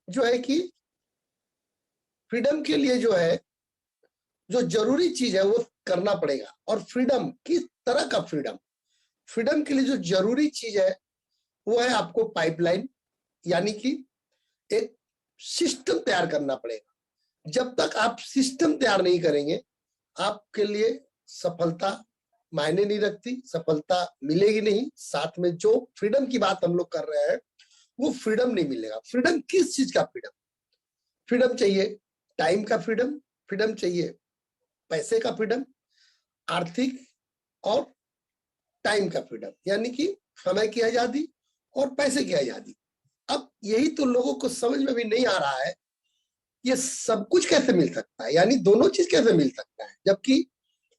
जो है कि फ्रीडम के लिए जो है, जो जरूरी चीज है वो करना पड़ेगा। और फ्रीडम किस तरह का फ्रीडम? फ्रीडम के लिए जो जरूरी चीज है वो है आपको पाइपलाइन, यानी कि एक सिस्टम तैयार करना पड़ेगा। जब तक आप सिस्टम तैयार नहीं करेंगे, आपके लिए सफलता मायने नहीं रखती, सफलता मिलेगी नहीं। साथ में जो फ्रीडम की बात हम लोग कर रहे हैं वो फ्रीडम नहीं मिलेगा। फ्रीडम किस चीज का फ्रीडम? फ्रीडम चाहिए टाइम का फ्रीडम, फ्रीडम चाहिए पैसे का फ्रीडम, आर्थिक और टाइम का फ्रीडम, यानी कि समय की आजादी और पैसे की आजादी। अब यही तो लोगों को समझ में भी नहीं आ रहा है, ये सब कुछ कैसे मिल सकता है, यानी दोनों चीज कैसे मिल सकता है। जबकि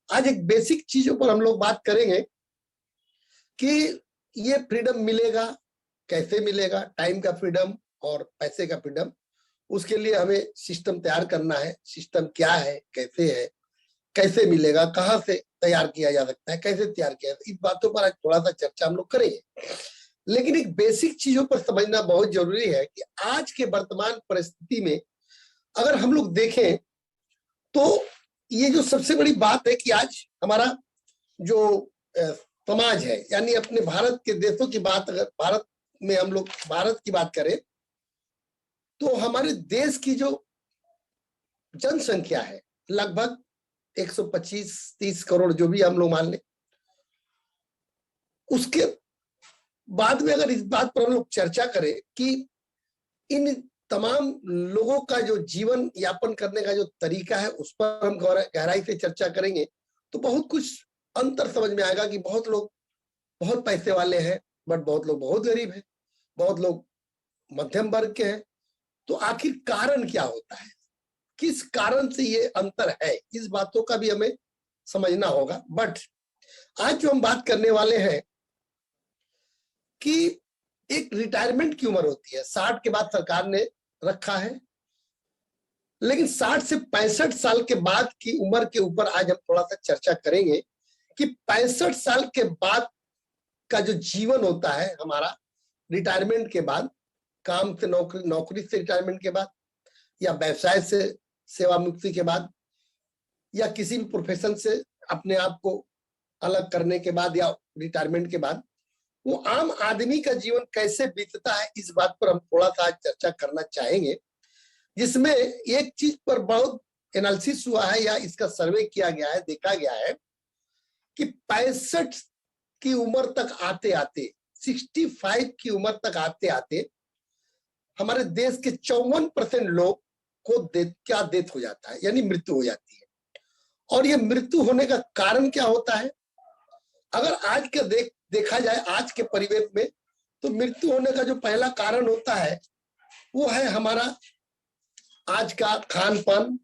आज एक बेसिक चीजों पर हम लोग बात करेंगे कि ये फ्रीडम मिलेगा, कैसे मिलेगा, टाइम का फ्रीडम और पैसे का फ्रीडम। उसके लिए हमें सिस्टम तैयार करना है। सिस्टम क्या है, कैसे है, कैसे मिलेगा, कहाँ से तैयार किया जा सकता है, कैसे तैयार किया जाता है, इस बातों पर आज थोड़ा सा चर्चा हम लोग करेंगे। लेकिन एक बेसिक चीजों पर समझना बहुत जरूरी है कि आज के वर्तमान परिस्थिति में अगर हम लोग देखें तो ये जो सबसे बड़ी बात है कि आज हमारा जो समाज है, यानी अपने भारत के देशों की बात, अगर भारत में हम लोग भारत की बात करें तो हमारे देश की जो जनसंख्या है लगभग 125-30 करोड़, जो भी हम लोग मान लें। उसके बाद में अगर इस बात पर हम लोग चर्चा करें कि इन तमाम लोगों का जो जीवन यापन करने का जो तरीका है उस पर हम गहराई से चर्चा करेंगे तो बहुत कुछ अंतर समझ में आएगा कि बहुत लोग बहुत पैसे वाले हैं, बट बहुत लोग बहुत गरीब हैं, बहुत लोग मध्यम वर्ग के हैं। तो आखिर कारण क्या होता है, किस कारण से ये अंतर है, इस बातों का भी हमें समझना होगा। बट आज जो हम बात करने वाले हैं कि एक रिटायरमेंट की उम्र होती है, 60 के बाद सरकार ने रखा है, लेकिन 60 से 65 साल के बाद की उम्र के ऊपर आज हम थोड़ा सा चर्चा करेंगे कि 65 साल के बाद का जो जीवन होता है हमारा रिटायरमेंट के बाद, काम से नौकरी से रिटायरमेंट के बाद, या व्यवसाय से सेवा मुक्ति के बाद, या किसी भी प्रोफेशन से अपने आप को अलग करने के बाद, या रिटायरमेंट के बाद वो आम आदमी का जीवन कैसे बीतता है, इस बात पर हम थोड़ा सा आज चर्चा करना चाहेंगे। जिसमें एक चीज पर बहुत एनालिसिस हुआ है या इसका सर्वे किया गया है, देखा गया है कि 65 की उम्र तक आते आते, 65 की उम्र तक आते आते हमारे देश के 54% लोग को डेथ हो जाता है, यानी मृत्यु हो जाती है। और ये मृत्यु होने का कारण क्या होता है? अगर आज के देखा जाए आज के परिवेश में, तो मृत्यु होने का जो पहला कारण होता है वो है हमारा आज का खान पान,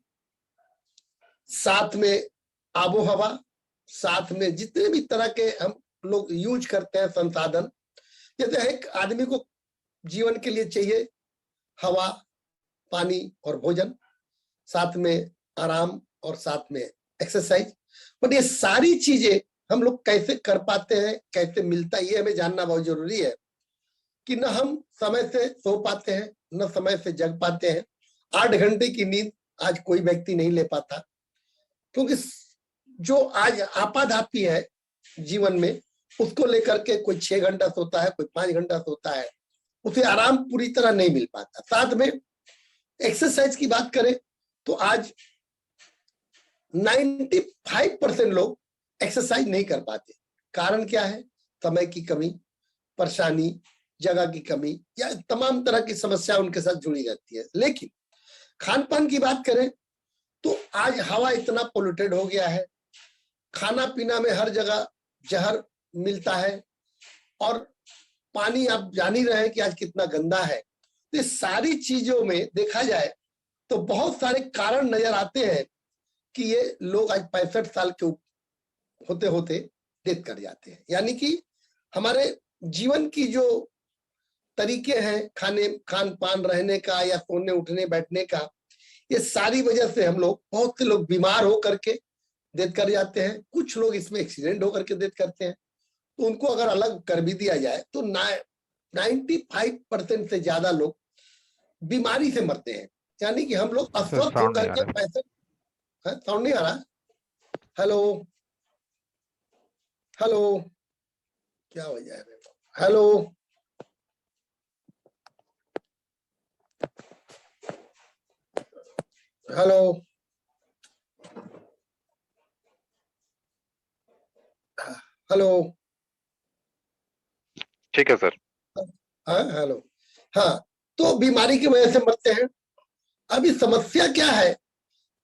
साथ में आबो हवा, साथ में जितने भी तरह के हम लोग यूज करते हैं संसाधन। जैसे एक आदमी को जीवन के लिए चाहिए हवा, पानी और भोजन, साथ में आराम और साथ में एक्सरसाइज। बट ये सारी चीजें हम लोग कैसे कर पाते हैं, कैसे मिलता है, ये हमें जानना बहुत जरूरी है कि न हम समय से सो पाते हैं, न समय से जग पाते हैं। 8 घंटे की नींद आज कोई व्यक्ति नहीं ले पाता, क्योंकि जो आज आपाधापी है जीवन में उसको लेकर के कोई 6 घंटा सोता है, कोई 5 घंटा सोता है, उसे आराम पूरी तरह नहीं मिल पाता। साथ में एक्सरसाइज की बात करें तो आज 95% लोग एक्सरसाइज नहीं कर पाते। कारण क्या है? समय की कमी, परेशानी, जगह की कमी, या तमाम तरह की समस्या उनके साथ जुड़ी रहती है। लेकिन खान पान की बात करें तो आज हवा इतना पोल्यूटेड हो गया है, खाना पीना में हर जगह जहर मिलता है, और पानी आप जान ही रहे हैं कि आज कितना गंदा है। तो ये सारी चीजों में देखा जाए तो बहुत सारे कारण नजर आते हैं कि ये लोग आज 65 साल के होते होते डेथ कर जाते हैं। यानी कि हमारे जीवन की जो तरीके हैं, खान पान, रहने का या सोने उठने बैठने का, ये सारी वजह से हम लोग, बहुत से लोग बीमार होकर के डेथ कर जाते हैं। कुछ लोग इसमें एक्सीडेंट होकर के डेथ करते हैं। तो उनको अगर अलग कर भी दिया जाए तो 95% से ज्यादा लोग बीमारी से मरते हैं, यानी कि हम लोग अस्वस्थ होकर के 65। साउंड नहीं आ रहा? हेलो हेलो, क्या हो जाए? हेलो हेलो हेलो, ठीक है सर। हाँ हेलो, हाँ। तो बीमारी की वजह से मरते हैं। अभी समस्या क्या है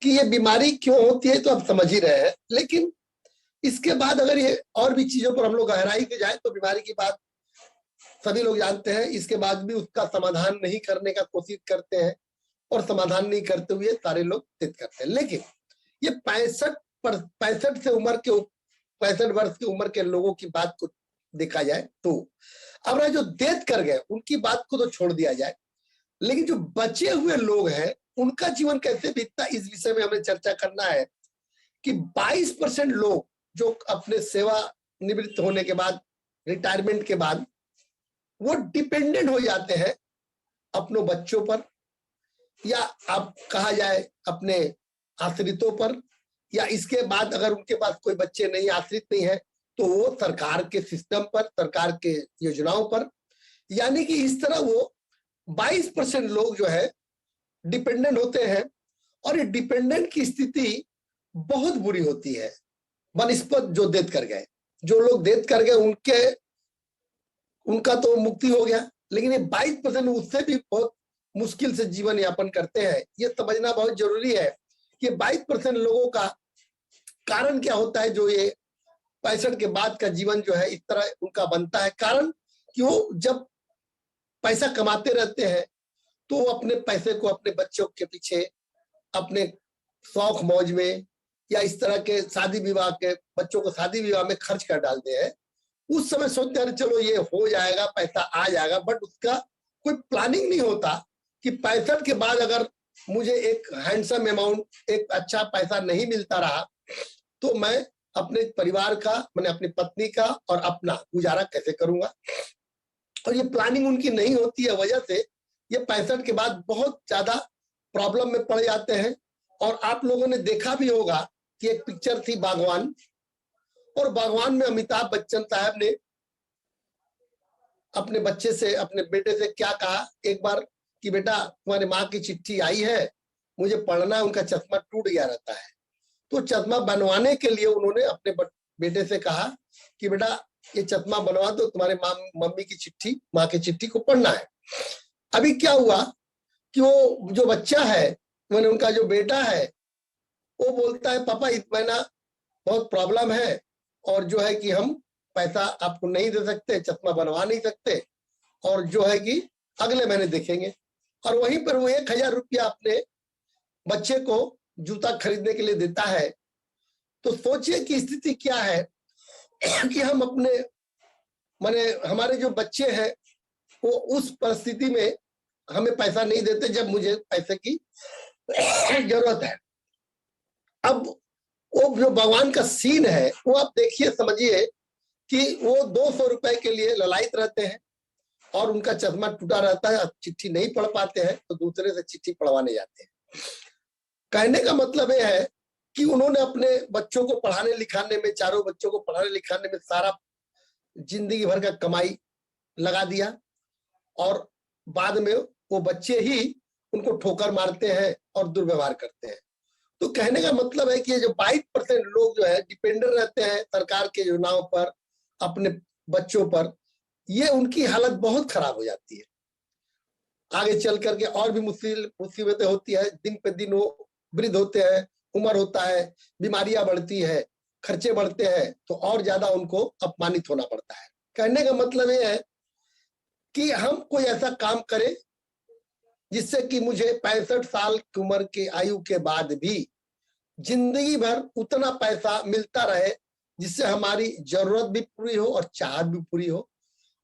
कि ये बीमारी क्यों होती है तो आप समझ ही रहे हैं, लेकिन इसके बाद अगर ये और भी चीजों पर हम लोग गहराई से जाए तो बीमारी की बात सभी लोग जानते हैं। इसके बाद भी उसका समाधान नहीं करने का कोशिश करते हैं और समाधान नहीं करते हुए सारे लोग जिद करते हैं। लेकिन ये 65 से उम्र के 65 वर्ष की उम्र के लोगों की बात को देखा जाए तो अब जो डेथ कर गए उनकी बात को तो छोड़ दिया जाए, लेकिन जो बचे हुए लोग हैं उनका जीवन कैसे बीतता, इस विषय में हमें चर्चा करना है कि 22% लोग जो अपने सेवा निवृत्त होने के बाद, रिटायरमेंट के बाद, वो डिपेंडेंट हो जाते हैं अपनों बच्चों पर, या आप कहा जाए अपने आश्रितों पर, या इसके बाद अगर उनके पास कोई बच्चे नहीं, आश्रित नहीं है, तो वो सरकार के सिस्टम पर, सरकार के योजनाओं पर, यानी कि इस तरह वो 22% लोग जो है डिपेंडेंट होते हैं। और ये डिपेंडेंट की स्थिति बहुत बुरी होती है बनस्पत जो डेथ कर गए। जो लोग डेथ कर गए उनका तो मुक्ति हो गया, लेकिन ये 22% उससे भी बहुत मुश्किल से जीवन यापन करते हैं। ये समझना बहुत जरूरी है कि 22% लोगों का कारण क्या होता है जो ये 65 के बाद का जीवन जो है इस तरह उनका बनता है। कारण कि वो जब पैसा कमाते रहते हैं तो वो अपने पैसे को अपने बच्चों के पीछे, अपने शौक मौज में, या इस तरह के शादी विवाह के, बच्चों को शादी विवाह में खर्च कर डालते हैं। उस समय सोचते हैं चलो ये हो जाएगा, पैसा आ जाएगा, बट उसका कोई प्लानिंग नहीं होता कि 65 के बाद अगर मुझे एक हैंडसम अमाउंट, एक अच्छा पैसा नहीं मिलता रहा तो मैं अपने परिवार का, मैंने अपनी पत्नी का और अपना गुजारा कैसे करूंगा। और ये प्लानिंग उनकी नहीं होती है, वजह से ये 65 के बाद बहुत ज्यादा प्रॉब्लम में पड़ जाते हैं। और आप लोगों ने देखा भी होगा कि एक पिक्चर थी बागवान, और बागवान में अमिताभ बच्चन साहब ने अपने बच्चे से, अपने बेटे से क्या कहा एक बार कि बेटा तुम्हारी माँ की चिट्ठी आई है, मुझे पढ़ना है। उनका चश्मा टूट गया रहता है, तो चश्मा बनवाने के लिए उन्होंने अपने बेटे से कहा कि बेटा ये चश्मा बनवा दो, तुम्हारे मम्मी की चिट्ठी, माँ की चिट्ठी को पढ़ना है। अभी क्या हुआ कि वो जो बच्चा है, मैंने उनका जो बेटा है, वो बोलता है पापा इस महीना बहुत प्रॉब्लम है और जो है कि हम पैसा आपको नहीं दे सकते, चश्मा बनवा नहीं सकते, और जो है कि अगले महीने देखेंगे। और वहीं पर वो 1000 रुपया अपने बच्चे को जूता खरीदने के लिए देता है। तो सोचिए कि स्थिति क्या है कि हम अपने, माने हमारे जो बच्चे हैं वो उस परिस्थिति में हमें पैसा नहीं देते जब मुझे पैसे की जरूरत है। अब वो जो भगवान का सीन है वो आप देखिए, समझिए कि वो 200 रुपए के लिए ललायत रहते हैं और उनका चश्मा टूटा रहता है, चिट्ठी नहीं पढ़ पाते हैं तो दूसरे से चिट्ठी पढ़वाने जाते हैं। कहने का मतलब यह है कि उन्होंने अपने बच्चों को पढ़ाने लिखाने में, चारों बच्चों को पढ़ाने लिखाने में सारा जिंदगी भर का कमाई लगा दिया, और बाद में वो बच्चे ही उनको ठोकर मारते हैं और दुर्व्यवहार करते हैं। तो कहने का मतलब है कि ये जो 22% लोग जो है डिपेंडेंट रहते हैं सरकार के योजनाओं पर, अपने बच्चों पर, ये उनकी हालत बहुत खराब हो जाती है। आगे चल करके और भी मुसीबतें होती है, दिन पे दिन वो वृद्ध होते हैं, उम्र होता है, बीमारियां बढ़ती है, खर्चे बढ़ते हैं, तो और ज्यादा उनको अपमानित होना पड़ता है। कहने का मतलब ये है कि हम कोई ऐसा काम करें जिससे कि मुझे 65 साल की उम्र के आयु के बाद भी जिंदगी भर उतना पैसा मिलता रहे जिससे हमारी जरूरत भी पूरी हो और चाहत भी पूरी हो।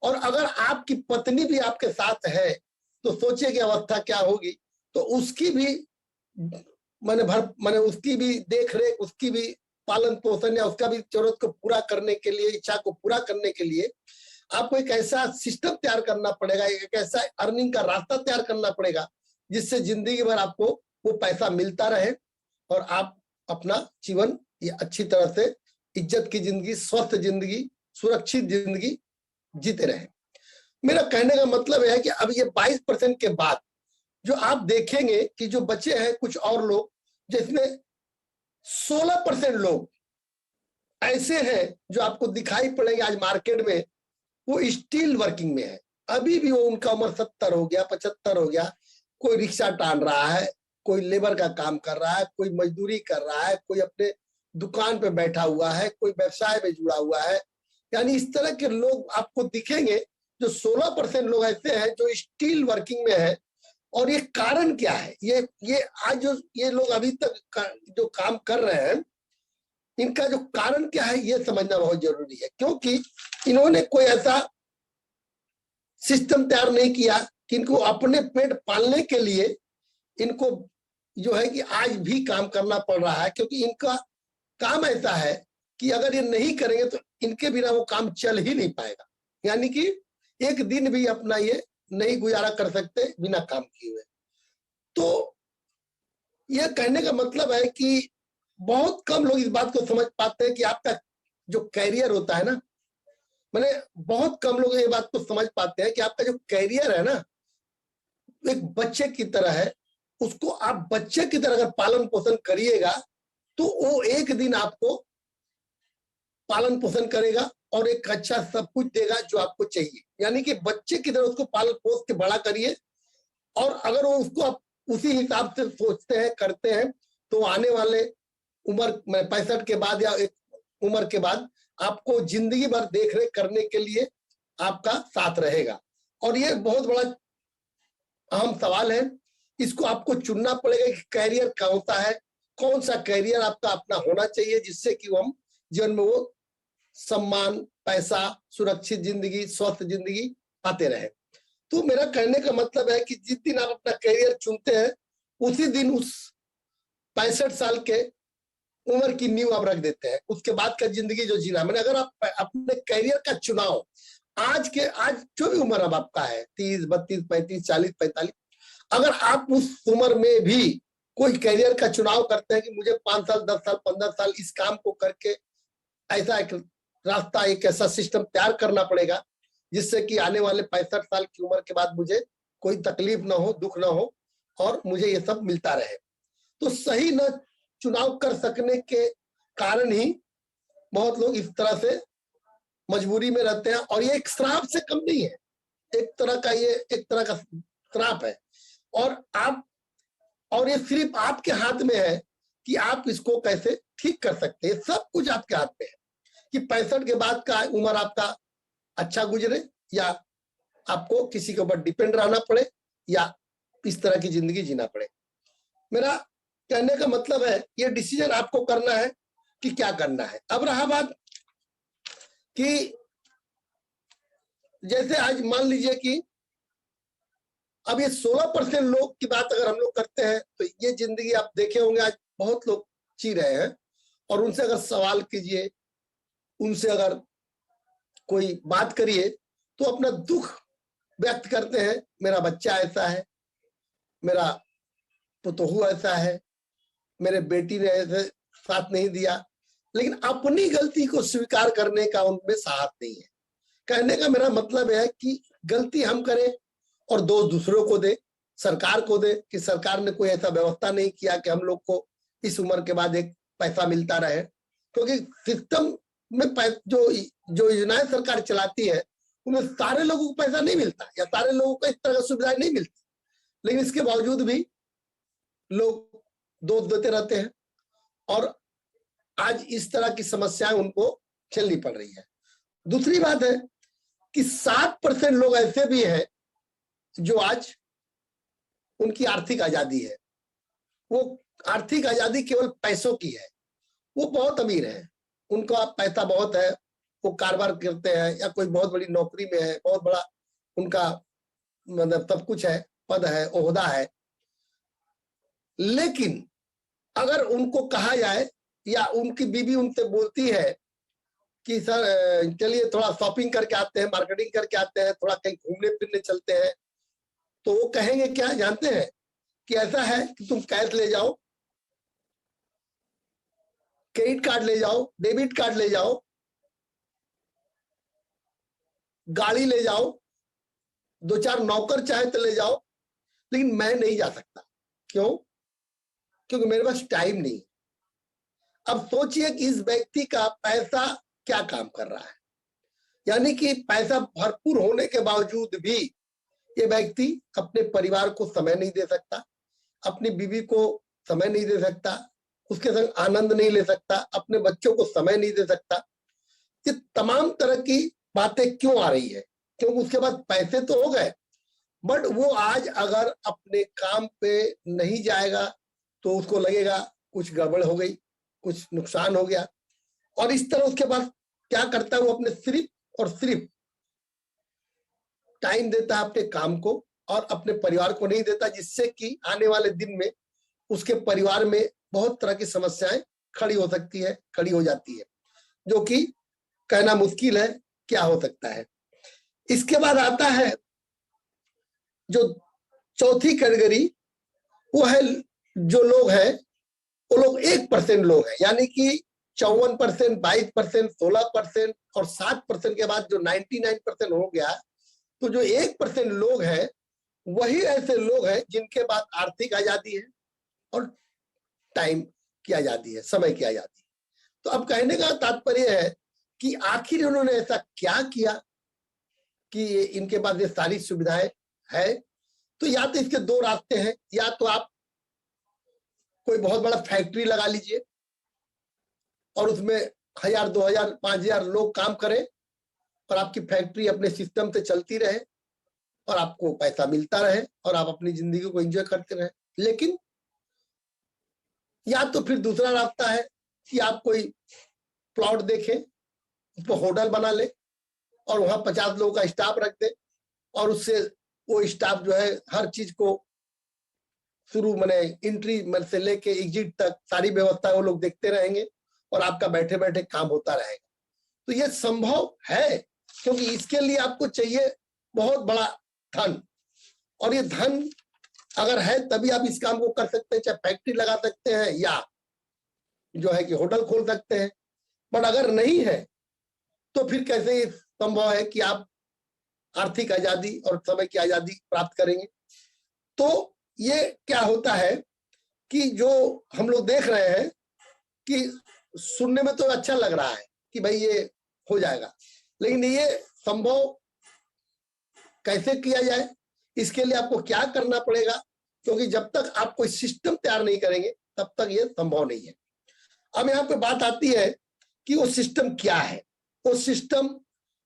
और अगर आपकी पत्नी भी आपके साथ है तो सोचिए कि अवस्था क्या होगी। तो उसकी भी मैंने उसकी भी देख रेख, उसकी भी पालन पोषण, या उसका भी जरूरत को पूरा करने के लिए, इच्छा को पूरा करने के लिए आपको एक ऐसा सिस्टम तैयार करना पड़ेगा, एक ऐसा अर्निंग का रास्ता तैयार करना पड़ेगा जिससे जिंदगी भर आपको वो पैसा मिलता रहे और आप अपना जीवन ये अच्छी तरह से इज्जत की जिंदगी, स्वस्थ जिंदगी, सुरक्षित जिंदगी जीते रहे। मेरा कहने का मतलब है कि अब ये 22% के बाद जो आप देखेंगे कि जो बचे हैं कुछ और लोग, जिसमें 16% लोग ऐसे हैं जो आपको दिखाई पड़ेंगे आज मार्केट में, वो स्टिल वर्किंग में है। अभी भी वो उनका उम्र 70 हो गया, 75 हो गया, कोई रिक्शा टान रहा है, कोई लेबर का काम कर रहा है, कोई मजदूरी कर रहा है, कोई अपने दुकान पे बैठा हुआ है, कोई व्यवसाय में जुड़ा हुआ है। यानी इस तरह के लोग आपको दिखेंगे। जो 16% लोग ऐसे हैं जो स्टिल वर्किंग में है। और ये कारण क्या है? ये आज जो ये लोग अभी तक जो काम कर रहे हैं, इनका जो कारण क्या है ये समझना बहुत जरूरी है, क्योंकि इन्होंने कोई ऐसा सिस्टम तैयार नहीं किया कि इनको अपने पेट पालने के लिए इनको जो है कि आज भी काम करना पड़ रहा है, क्योंकि इनका काम ऐसा है कि अगर ये नहीं करेंगे तो इनके बिना वो काम चल ही नहीं पाएगा। यानी कि एक दिन भी अपना ये नहीं गुजारा कर सकते बिना काम किए हुए। तो यह कहने का मतलब है कि बहुत कम लोग इस बात को समझ पाते हैं कि आपका जो कैरियर होता है ना, मैंने बहुत कम लोग ये बात को समझ पाते हैं कि आपका जो कैरियर है ना, एक बच्चे की तरह है। उसको आप बच्चे की तरह अगर पालन पोषण करिएगा तो वो एक दिन आपको पालन पोषण करेगा और एक अच्छा सब कुछ देगा जो आपको चाहिए। यानी कि बच्चे की तरह उसको पालन पोष के बड़ा करिए, और अगर वो उसको आप उसी हिसाब से सोचते हैं, करते हैं, तो आने वाले उम्र 65 के बाद या एक उम्र के बाद आपको जिंदगी भर देख रेख करने के लिए आपका साथ रहेगा। और ये बहुत बड़ा अहम सवाल है, इसको आपको चुनना पड़ेगा कि कैरियर कौन सा है, कौन सा कैरियर आपका अपना होना चाहिए, जिससे कि हम जीवन में वो सम्मान, पैसा, सुरक्षित जिंदगी, स्वस्थ जिंदगी पाते रहे। तो मेरा कहने का मतलब है कि जिस दिन आप अपना कैरियर चुनते हैं उसी दिन उस 65 साल के उम्र की नींव आप रख देते हैं। उसके बाद का जिंदगी जो जीना, मैंने अगर आप अपने कैरियर का चुनाव आज जो भी उम्र अब आपका है, 30, 32, 35, 40, 45, अगर आप उस उम्र में भी कोई कैरियर का चुनाव करते हैं कि मुझे 5 साल, 10 साल, 15 साल इस काम को करके ऐसा एक रास्ता, एक ऐसा सिस्टम तैयार करना पड़ेगा जिससे कि आने वाले 65 साल की उम्र के बाद मुझे कोई तकलीफ ना हो, दुख ना हो, और मुझे ये सब मिलता रहे। तो सही न चुनाव कर सकने के कारण ही बहुत लोग इस तरह से मजबूरी में रहते हैं। और ये एक श्राप से कम नहीं है, एक तरह का श्राप है। और ये सिर्फ आपके हाथ में है कि आप इसको कैसे ठीक कर सकते हैं। सब कुछ आपके हाथ में है कि 65 के बाद का उम्र आपका अच्छा गुजरे या आपको किसी के ऊपर डिपेंड रहना पड़े या इस तरह की जिंदगी जीना पड़े। मेरा कहने का मतलब है ये डिसीजन आपको करना है कि क्या करना है। अब रहा बात कि जैसे आज मान लीजिए कि अब ये 16% लोग की बात अगर हम लोग करते हैं तो ये जिंदगी आप देखे होंगे आज बहुत लोग जी रहे हैं। और उनसे अगर सवाल कीजिए, उनसे अगर कोई बात करिए तो अपना दुख व्यक्त करते हैं। मेरा बच्चा ऐसा है, मेरा पुतोहू ऐसा है, मेरे बेटी ने ऐसे साथ नहीं दिया, लेकिन अपनी गलती को स्वीकार करने का उनमें साहस नहीं है। कहने का मेरा मतलब है कि गलती हम करें और दोष दूसरों को दे, सरकार को दे कि सरकार ने कोई ऐसा व्यवस्था नहीं किया कि हम लोग को इस उम्र के बाद एक पैसा मिलता रहे। क्योंकि सिस्टम में जो योजनाएं सरकार चलाती है उनमें सारे लोगों को पैसा नहीं मिलता या सारे लोगों को इस तरह की सुविधाएं नहीं मिलती, लेकिन इसके बावजूद भी लोग दोष देते रहते हैं और आज इस तरह की समस्याएं उनको झेलनी पड़ रही है। दूसरी बात है कि 7% लोग ऐसे भी हैं जो आज उनकी आर्थिक आजादी है, वो आर्थिक आजादी केवल पैसों की है। वो बहुत अमीर है, उनका पैसा बहुत है, वो कारोबार करते हैं या कोई बहुत बड़ी नौकरी में है, बहुत बड़ा उनका मतलब सब कुछ है, पद है, ओहदा है। लेकिन अगर उनको कहा जाए या उनकी बीवी उनसे बोलती है कि सर चलिए थोड़ा शॉपिंग करके आते हैं, मार्केटिंग करके आते हैं, थोड़ा कहीं घूमने फिरने चलते हैं, तो वो कहेंगे क्या जानते हैं कि ऐसा है कि तुम कैश ले जाओ, क्रेडिट कार्ड ले जाओ, डेबिट कार्ड ले जाओ, गाड़ी ले जाओ, 2-4 नौकर चाहे तो ले जाओ, लेकिन मैं नहीं जा सकता। क्यों? क्योंकि मेरे पास टाइम नहीं। अब सोचिए कि इस व्यक्ति का पैसा क्या काम कर रहा है, यानी कि पैसा भरपूर होने के बावजूद भी ये व्यक्ति अपने परिवार को समय नहीं दे सकता, अपनी बीवी को समय नहीं दे सकता, उसके संग आनंद नहीं ले सकता, अपने बच्चों को समय नहीं दे सकता। ये तमाम तरह की बातें क्यों आ रही है? क्योंकि उसके पास पैसे तो हो गए, बट वो आज अगर अपने काम पे नहीं जाएगा तो उसको लगेगा कुछ गड़बड़ हो गई, कुछ नुकसान हो गया। और इस तरह उसके पास क्या करता है, वो अपने सिर्फ और सिर्फ टाइम देता है अपने काम को और अपने परिवार को नहीं देता, जिससे कि आने वाले दिन में उसके परिवार में बहुत तरह की समस्याएं खड़ी हो सकती है, खड़ी हो जाती है, जो कि कहना मुश्किल है क्या हो सकता है। इसके बाद आता है जो चौथी कैटेगरी, वो है जो लोग हैं, वो लोग 1% लोग हैं, यानी कि 54%, 22%, 16% और 7% के बाद जो 99% हो गया, तो जो 1% लोग हैं वही ऐसे लोग हैं जिनके पास आर्थिक आजादी है और टाइम की आजादी है, समय की आजादी। तो अब कहने का तात्पर्य है कि आखिर उन्होंने ऐसा क्या किया कि इनके पास ये सारी सुविधाएं है। तो या तो इसके दो रास्ते हैं, या तो आप कोई बहुत बड़ा फैक्ट्री लगा लीजिए और उसमें 1000, 2000, 5000 लोग काम करें और आपकी फैक्ट्री अपने सिस्टम से चलती रहे और आपको पैसा मिलता रहे और आप अपनी जिंदगी को एंजॉय करते रहे। लेकिन या तो फिर दूसरा रास्ता है कि आप कोई प्लॉट देखें, उस पर होटल बना ले और वहां 50 लोगों का स्टाफ रख दे और उससे वो स्टाफ जो है हर चीज को शुरू मैंने एंट्री से लेके एग्जिट तक सारी व्यवस्था वो लोग देखते रहेंगे और आपका बैठे बैठे काम होता रहेगा। तो ये संभव है, क्योंकि इसके लिए आपको चाहिए बहुत बड़ा धन, और ये धन अगर है तभी आप इस काम को कर सकते हैं, चाहे फैक्ट्री लगा सकते हैं या जो है कि होटल खोल सकते हैं। बट अगर नहीं है तो फिर कैसे संभव है कि आप आर्थिक आजादी और समय की आजादी प्राप्त करेंगे? तो ये क्या होता है कि जो हम लोग देख रहे हैं कि सुनने में तो अच्छा लग रहा है कि भाई ये हो जाएगा, लेकिन ये संभव कैसे किया जाए, इसके लिए आपको क्या करना पड़ेगा, क्योंकि जब तक आप कोई सिस्टम तैयार नहीं करेंगे तब तक ये संभव नहीं है। अब यहाँ पे बात आती है कि वो सिस्टम क्या है। वो सिस्टम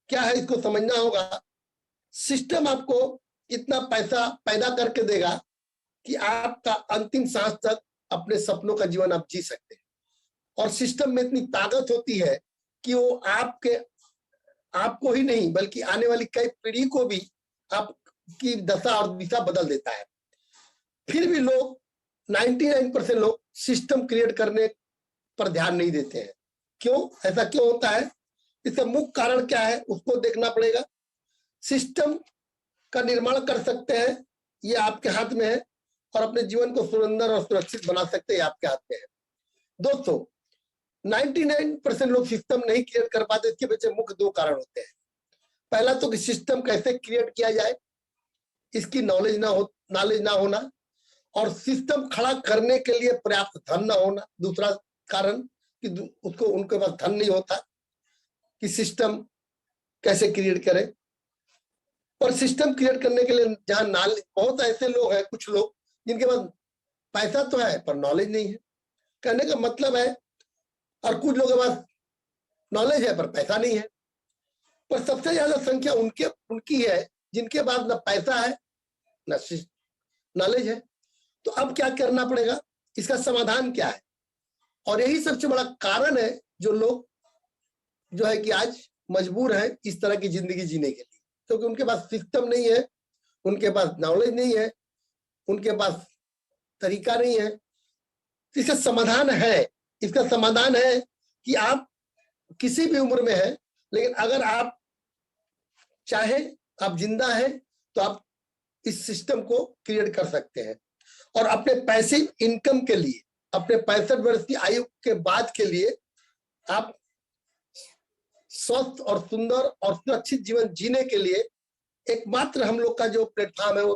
क्या है इसको समझना होगा। सिस्टम आपको इतना पैसा पैदा करके देगा कि आपका अंतिम सांस तक अपने सपनों का जीवन आप जी सकते हैं, और सिस्टम में इतनी ताकत होती है कि वो आपको ही नहीं बल्कि आने वाली कई पीढ़ी को भी आपकी दशा और दिशा बदल देता है। फिर भी लोग 99% लोग सिस्टम क्रिएट करने पर ध्यान नहीं देते हैं। क्यों? ऐसा क्यों होता है? इसका मुख्य कारण क्या है उसको देखना पड़ेगा। सिस्टम का निर्माण कर सकते हैं, ये आपके हाथ में है, और अपने जीवन को सुंदर और सुरक्षित बना सकते हैं, आपके हाथ में है। दोस्तों, 99% लोग सिस्टम नहीं क्रिएट कर पाते, इसके पीछे मुख्य दो कारण होते हैं। पहला तो कि सिस्टम कैसे क्रिएट किया जाए इसकी नॉलेज ना होना, और सिस्टम खड़ा करने के लिए पर्याप्त धन ना होना। दूसरा कारण कि उसको उनके पास धन नहीं होता कि सिस्टम कैसे क्रिएट करे। और सिस्टम क्रिएट करने के लिए जहां बहुत ऐसे लोग हैं, कुछ लोग जिनके पास पैसा तो है पर नॉलेज नहीं है। कहने का मतलब है, और कुछ लोगों के पास नॉलेज है पर पैसा नहीं है। पर सबसे ज्यादा संख्या उनकी है जिनके पास ना पैसा है ना नॉलेज है। तो अब क्या करना पड़ेगा, इसका समाधान क्या है? और यही सबसे बड़ा कारण है जो लोग जो है कि आज मजबूर है इस तरह की जिंदगी जीने के लिए, क्योंकि उनके पास सिस्टम नहीं है, उनके पास नॉलेज नहीं है, उनके पास तरीका नहीं है। इसका समाधान है, इसका समाधान है कि आप किसी भी उम्र में है, लेकिन अगर आप चाहे, आप जिंदा हैं, तो आप इस सिस्टम को क्रिएट कर सकते हैं। और अपने पैसिव इनकम के लिए, अपने 65 वर्ष की आयु के बाद के लिए आप स्वस्थ और सुंदर और सुरक्षित जीवन जीने के लिए एकमात्र हम लोग का जो प्लेटफॉर्म है वो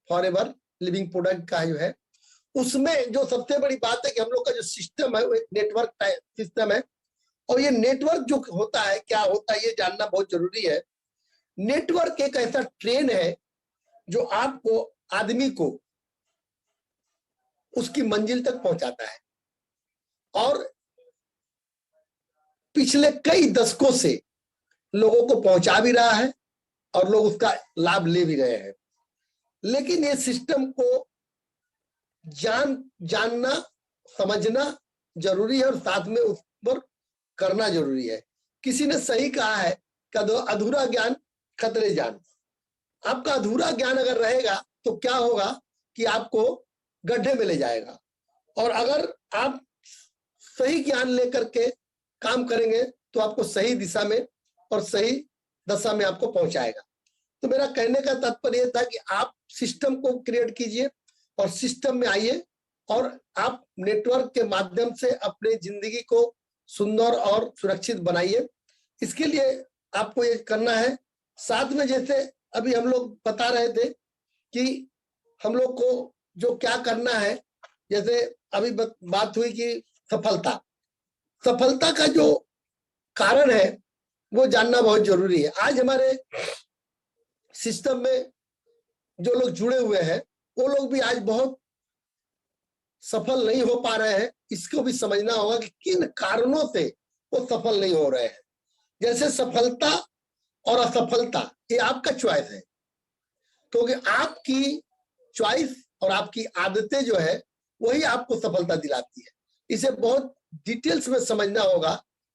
फॉरएवर लिविंग प्रोडक्ट का जो है, उसमें जो सबसे बड़ी बात है कि हम लोग का जो सिस्टम है वो एक नेटवर्क सिस्टम है। और ये नेटवर्क जो होता है, क्या होता है, ये जानना बहुत जरूरी है। नेटवर्क एक ऐसा ट्रेन है जो आपको, आदमी को उसकी मंजिल तक पहुंचाता है, और पिछले कई दशकों से लोगों को पहुंचा भी रहा है और लोग उसका लाभ ले भी रहे हैं। लेकिन ये सिस्टम को जानना समझना जरूरी है और साथ में उस पर करना जरूरी है। किसी ने सही कहा है कि अधूरा ज्ञान खतरे जान। आपका अधूरा ज्ञान अगर रहेगा तो क्या होगा कि आपको गड्ढे में ले जाएगा, और अगर आप सही ज्ञान लेकर के काम करेंगे तो आपको सही दिशा में और सही दशा में आपको पहुंचाएगा। तो मेरा कहने का तात्पर्य यह था कि आप सिस्टम को क्रिएट कीजिए और सिस्टम में आइए, और आप नेटवर्क के माध्यम से अपने जिंदगी को सुंदर और सुरक्षित बनाइए। इसके लिए आपको ये करना है। साथ में जैसे अभी हम लोग बता रहे थे कि हम लोग को जो क्या करना है, जैसे अभी बात हुई कि सफलता का जो कारण है वो जानना बहुत जरूरी है। आज हमारे सिस्टम में जो लोग जुड़े हुए हैं वो लोग भी आज बहुत सफल नहीं हो पा रहे हैं। इसको भी समझना होगा कि किन कारणों से वो सफल नहीं हो रहे हैं। जैसे सफलता और असफलता ये आपका चॉइस है, क्योंकि आपकी चॉइस और आपकी आदतें जो है वही आपको सफलता दिलाती है। इसे बहुत डिटेल्स में समझना होगा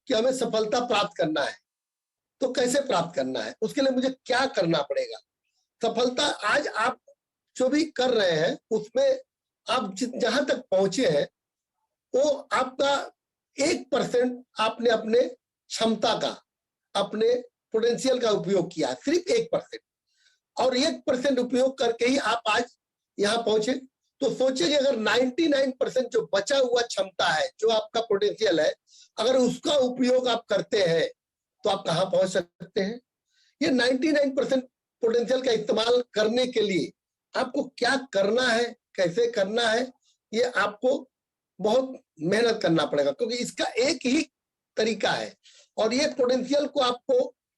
कि हमें सफलता प्राप्त करना है तो कैसे प्राप्त करना है, उसके लिए मुझे क्या करना पड़ेगा। सफलता आज आप जो भी कर रहे हैं उसमें आप जहां तक पहुंचे हैं वो आपका 1% आपने अपने क्षमता का, अपने पोटेंशियल का उपयोग किया, सिर्फ 1%, और 1% उपयोग करके ही आप आज यहाँ पहुंचे। तो सोचिए कि अगर 99% जो बचा हुआ क्षमता है, जो आपका पोटेंशियल है, अगर उसका उपयोग आप करते हैं तो आप कहाँ पहुंच सकते हैं। ये 99% पोटेंशियल का इस्तेमाल करने के लिए आपको क्या करना है, कैसे करना है, ये आपको बहुत मेहनत करना पड़ेगा, क्योंकि इसका एक ही तरीका है। और ये पोटेंशियल को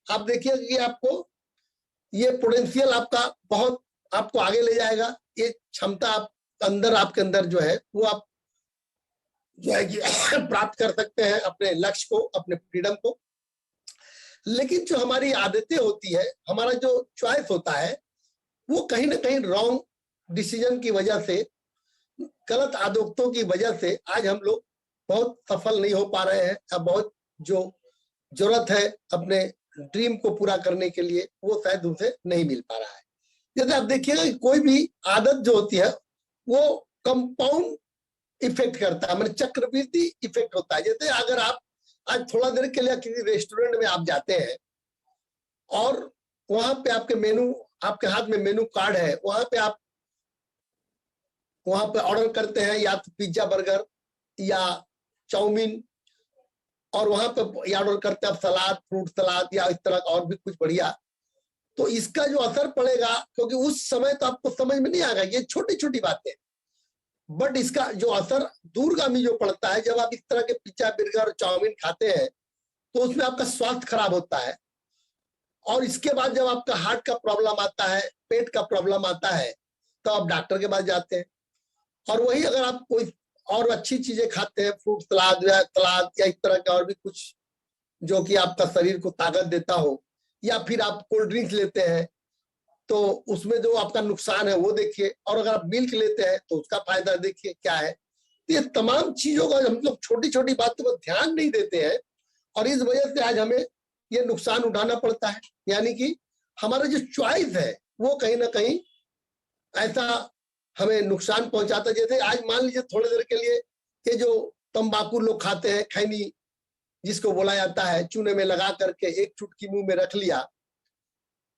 आप देखिए कि आपको ये पोटेंशियल आपका बहुत आपको आगे ले जाएगा। ये क्षमता आप आपके अंदर जो है वो आप जो है कि प्राप्त कर सकते हैं अपने लक्ष्य को, अपने फ्रीडम को। लेकिन जो हमारी आदतें होती है, हमारा जो चॉइस होता है, वो कहीं ना कहीं रॉन्ग डिसीजन की वजह से, गलत आदतों की वजह से आज हम लोग बहुत सफल नहीं हो पा रहे हैं। अब बहुत जो जरूरत है अपने ड्रीम को पूरा करने के लिए वो शायद उनसे नहीं मिल पा रहा है। जैसे आप देखिएगा कि कोई भी आदत जो होती है वो कंपाउंड इफेक्ट करता है, मतलब चक्रवृद्धि इफेक्ट होता है। जैसे अगर आप आज थोड़ा देर के लिए किसी रेस्टोरेंट में आप जाते हैं और वहां पे आपके हाथ में मेनू कार्ड है, वहां पे ऑर्डर करते हैं या तो पिज्जा बर्गर या चाउमीन, और वहां पे ऑर्डर करते हैं आप सलाद, फ्रूट सलाद या इस तरह का और भी कुछ बढ़िया। तो इसका जो असर पड़ेगा, क्योंकि उस समय तो आपको समझ में नहीं आएगा, ये छोटी छोटी बातें, बट इसका जो असर दूरगामी जो पड़ता है, जब आप इस तरह के पिज्जा बर्गर और चाउमीन खाते हैं तो उसमें आपका स्वास्थ्य खराब होता है। और इसके बाद जब आपका हार्ट का प्रॉब्लम आता है, पेट का प्रॉब्लम आता है, तो आप डॉक्टर के पास जाते हैं। और वही अगर आप कोई और अच्छी चीजें खाते हैं, फ्रूट सलाद या इस तरह का और भी कुछ जो कि आपका शरीर को ताकत देता हो, या फिर आप कोल्ड ड्रिंक्स लेते हैं तो उसमें जो आपका नुकसान है वो देखिए, और अगर आप मिल्क लेते हैं तो उसका फायदा देखिए क्या है। तो ये तमाम चीजों का हम लोग छोटी छोटी बातों पर ध्यान नहीं देते हैं, और इस वजह से आज हमें ये नुकसान उठाना पड़ता है। यानी कि हमारा जो चॉइस है वो कहीं ना कहीं ऐसा हमें नुकसान पहुंचाता है। जैसे आज मान लीजिए थोड़ी देर के लिए ये जो तंबाकू लोग खाते हैं, खैनी जिसको बोला जाता है, चूने में लगा करके एक चुटकी मुंह में रख लिया,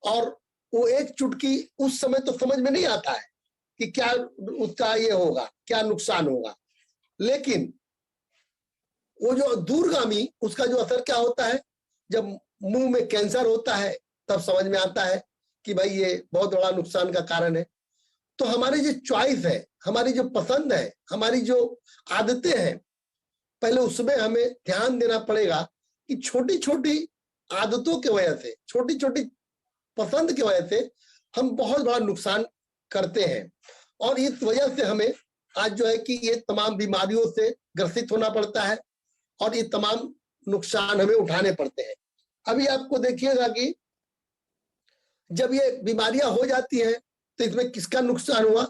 और वो एक चुटकी उस समय तो समझ में नहीं आता है, कि क्या उसका ये होगा, क्या नुकसान होगा, लेकिन वो जो दूरगामी उसका जो असर क्या होता है, जब मुंह में कैंसर होता है तब समझ में आता है कि भाई ये बहुत बड़ा नुकसान का कारण है। तो हमारी जो चॉइस है, हमारी जो पसंद है, हमारी जो आदतें हैं, पहले उसमें हमें ध्यान देना पड़ेगा कि छोटी छोटी आदतों की वजह से, छोटी छोटी पसंद की वजह से हम बहुत बड़ा नुकसान करते हैं। और इस वजह से हमें आज जो है कि ये तमाम बीमारियों से ग्रसित होना पड़ता है और ये तमाम नुकसान हमें उठाने पड़ते हैं। अभी आपको देखिएगा कि जब ये बीमारियां हो जाती हैं तो इसमें किसका नुकसान हुआ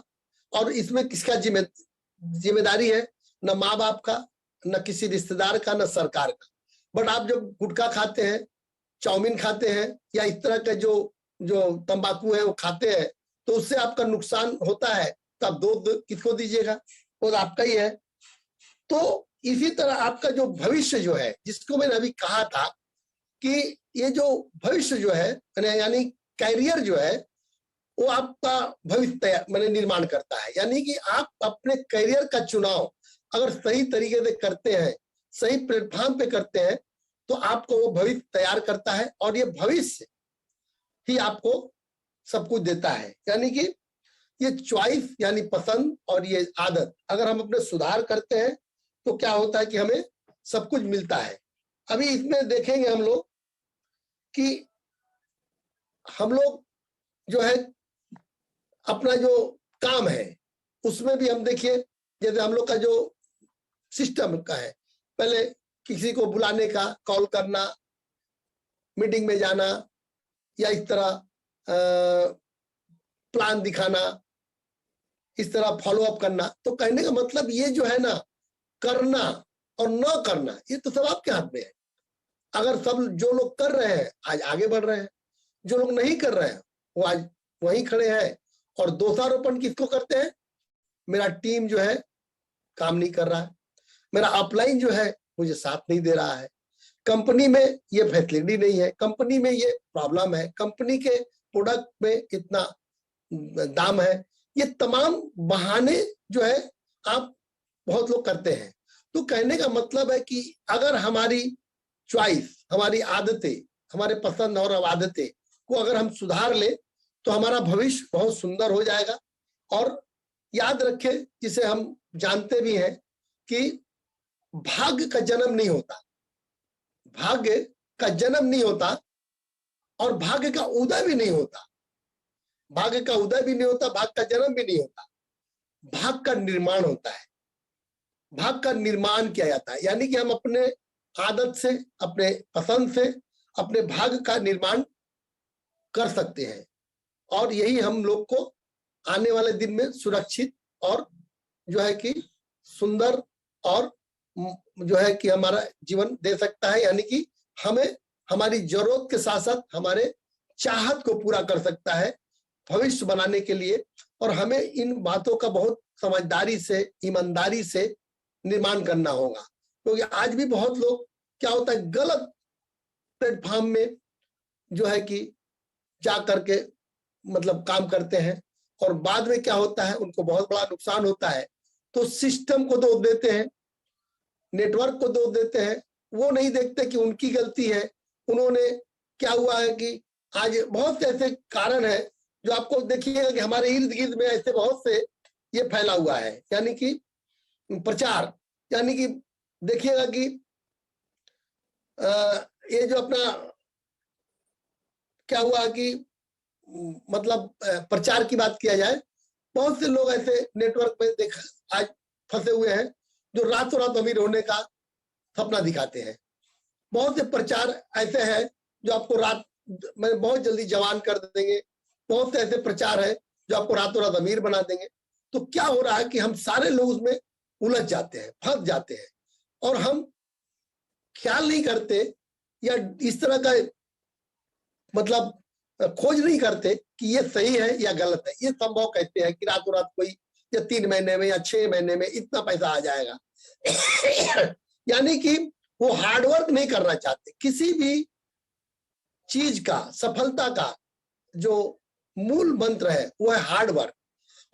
और इसमें किसका जिम्मेदारी है? न माँ बाप का, न किसी रिश्तेदार का, न सरकार का। बट आप जब गुटखा खाते हैं, चाउमीन खाते हैं या इस तरह का जो जो तंबाकू है वो खाते हैं तो उससे आपका नुकसान होता है, तो आप दोष किसको दीजिएगा? वो आपका ही है। तो इसी तरह आपका जो भविष्य जो है, जिसको मैंने अभी कहा था कि ये जो भविष्य जो है यानी कैरियर जो है, वो आपका भविष्य मैंने निर्माण करता है। यानी कि आप अपने कैरियर का चुनाव अगर सही तरीके से करते हैं, सही प्लेटफॉर्म पे करते हैं, तो आपको वो भविष्य तैयार करता है और ये भविष्य ही आपको सब कुछ देता है। यानी कि ये चॉइस यानी पसंद और ये आदत अगर हम अपने सुधार करते हैं तो क्या होता है कि हमें सब कुछ मिलता है। अभी इसमें देखेंगे हम लोग कि हम लोग जो है अपना जो काम है उसमें भी हम देखिए, जैसे हम लोग का जो सिस्टम का है, पहले किसी को बुलाने का, कॉल करना, मीटिंग में जाना या इस तरह प्लान दिखाना, इस तरह फॉलो अप करना। तो कहने का मतलब ये जो है ना, करना और न करना ये तो सब आपके हाथ में है। अगर सब जो लोग कर रहे हैं आज आगे बढ़ रहे हैं, जो लोग नहीं कर रहे हैं वो आज वहीं खड़े हैं। और दोषारोपण किसको करते हैं? मेरा टीम जो है काम नहीं कर रहा है, मेरा अपलाइन जो है मुझे साथ नहीं दे रहा है, कंपनी में ये फैसिलिटी नहीं है, कंपनी में ये प्रॉब्लम है, कंपनी के प्रोडक्ट में इतना दाम है। ये तमाम बहाने जो है आप बहुत लोग करते हैं। तो कहने का मतलब है कि अगर हमारी चॉइस, हमारी आदतें, हमारे पसंद और आदतें को अगर हम सुधार ले तो हमारा भविष्य बहुत सुंदर हो जाएगा। और याद रखें, जिसे हम जानते भी हैं कि भाग्य का जन्म नहीं होता, भाग्य का जन्म नहीं होता और भाग्य का उदय भी नहीं होता। भाग्य का उदय भी नहीं होता, भाग्य का जन्म भी नहीं होता, भाग्य का निर्माण होता है। भाग्य का निर्माण किया जाता है, यानी कि हम अपने आदत से, अपने पसंद से अपने भाग्य का निर्माण कर सकते हैं। और यही हम लोग को आने वाले दिन में सुरक्षित और जो है कि सुंदर और जो है कि हमारा जीवन दे सकता है। यानी कि हमें हमारी जरूरत के साथ साथ हमारे चाहत को पूरा कर सकता है भविष्य बनाने के लिए। और हमें इन बातों का बहुत समझदारी से, ईमानदारी से निर्माण करना होगा, क्योंकि आज भी बहुत लोग क्या होता है, गलत प्लेटफॉर्म में जो है कि जा करके मतलब काम करते हैं और बाद में क्या होता है, उनको बहुत बड़ा नुकसान होता है। तो सिस्टम को दोष देते हैं, नेटवर्क को दोष देते हैं, वो नहीं देखते कि उनकी गलती है। उन्होंने क्या हुआ है कि आज बहुत से ऐसे कारण है जो आपको देखिएगा कि हमारे इर्द गिर्द में ऐसे बहुत से ये फैला हुआ है। यानी कि प्रचार, यानी कि देखिएगा कि ये जो अपना क्या हुआ कि मतलब प्रचार की बात किया जाए, बहुत से लोग ऐसे नेटवर्क में देखा आज फंसे हुए हैं जो रातों रात अमीर होने का सपना दिखाते हैं। बहुत से प्रचार ऐसे हैं जो आपको रात में बहुत जल्दी जवान कर देंगे, बहुत से ऐसे प्रचार है जो आपको रातों रात अमीर बना देंगे। तो क्या हो रहा है कि हम सारे लोग उसमें उलझ जाते हैं, फंस जाते हैं और हम ख्याल नहीं करते या इस तरह का मतलब खोज नहीं करते कि ये सही है या गलत है। ये संभव कहते हैं कि रातों रात कोई या 3 महीने में या 6 महीने में इतना पैसा आ जाएगा। यानी कि वो हार्डवर्क नहीं करना चाहते। किसी भी चीज का, सफलता का जो मूल मंत्र है वो है हार्डवर्क।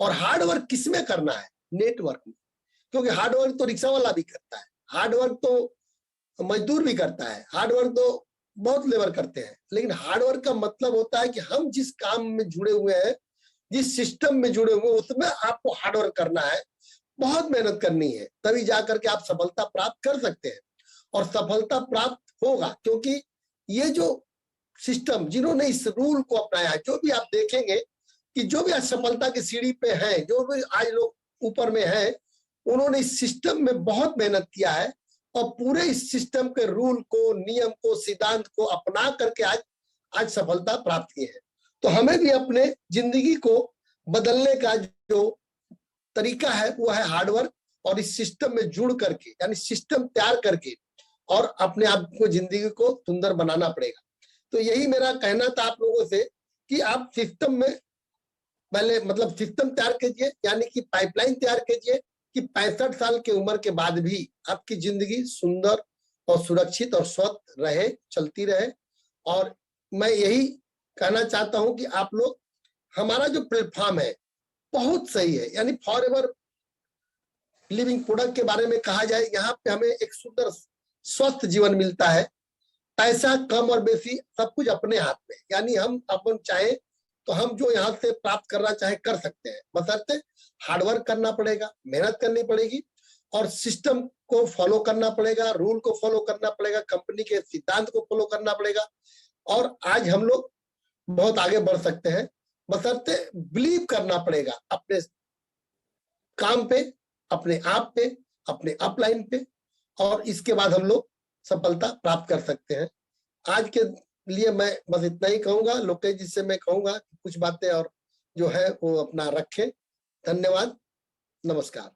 और हार्ड वर्क किसमें करना है? नेटवर्क में। क्योंकि हार्ड वर्क तो रिक्शा वाला भी करता है, हार्ड वर्क तो मजदूर भी करता है, हार्ड वर्क तो बहुत लेबर करते हैं, लेकिन हार्ड वर्क का मतलब होता है कि हम जिस काम में जुड़े हुए हैं, जिस सिस्टम में जुड़े हुए हैं, उसमें आपको हार्ड वर्क करना है, बहुत मेहनत करनी है, तभी जाकर के आप सफलता प्राप्त कर सकते हैं। और सफलता प्राप्त होगा, क्योंकि ये जो सिस्टम, जिन्होंने इस रूल को अपनाया, जो भी आप देखेंगे कि जो भी आज सफलता की सीढ़ी पे हैं, जो भी आज लोग ऊपर में हैं, उन्होंने इस सिस्टम में बहुत मेहनत किया है और पूरे इस सिस्टम के रूल को, नियम को, सिद्धांत को अपना करके आज सफलता प्राप्त की है। तो हमें भी अपने जिंदगी को बदलने का जो तरीका है वो है हार्डवर्क, और इस सिस्टम में जुड़ करके, यानी सिस्टम तैयार करके और अपने आप को, जिंदगी को सुंदर बनाना पड़ेगा। तो यही मेरा कहना था आप लोगों से कि आप सिस्टम में पहले, मतलब सिस्टम तैयार कीजिए, यानी कि पाइपलाइन तैयार कीजिए कि 65 साल की उम्र के बाद भी आपकी जिंदगी सुंदर और सुरक्षित और स्वस्थ रहे, चलती रहे। और मैं यही कहना चाहता हूं कि आप लोग, हमारा जो प्लेटफॉर्म है बहुत सही है, यानी फॉरएवर लिविंग प्रोडक्ट के बारे में कहा जाए, यहाँ पे हमें एक सुंदर स्वस्थ जीवन मिलता है, पैसा कम और बेसी सब कुछ अपने हाथ में, यानी हम अपन चाहे तो हम जो यहाँ से प्राप्त करना चाहे कर सकते हैं, बशर्ते हार्डवर्क करना पड़ेगा, मेहनत करनी पड़ेगी और सिस्टम को फॉलो करना पड़ेगा, रूल को फॉलो करना पड़ेगा, कंपनी के सिद्धांत को फॉलो करना पड़ेगा, और आज हम लोग बहुत आगे बढ़ सकते हैं। बशर्ते बिलीव करना पड़ेगा अपने काम पे, अपने आप पे, अपने अपलाइन पे, और इसके बाद हम लोग सफलता प्राप्त कर सकते हैं। आज के लिए मैं बस इतना ही कहूंगा। लोकेश जी से मैं कहूंगा कि कुछ बातें और जो है वो अपना रखें। धन्यवाद, नमस्कार।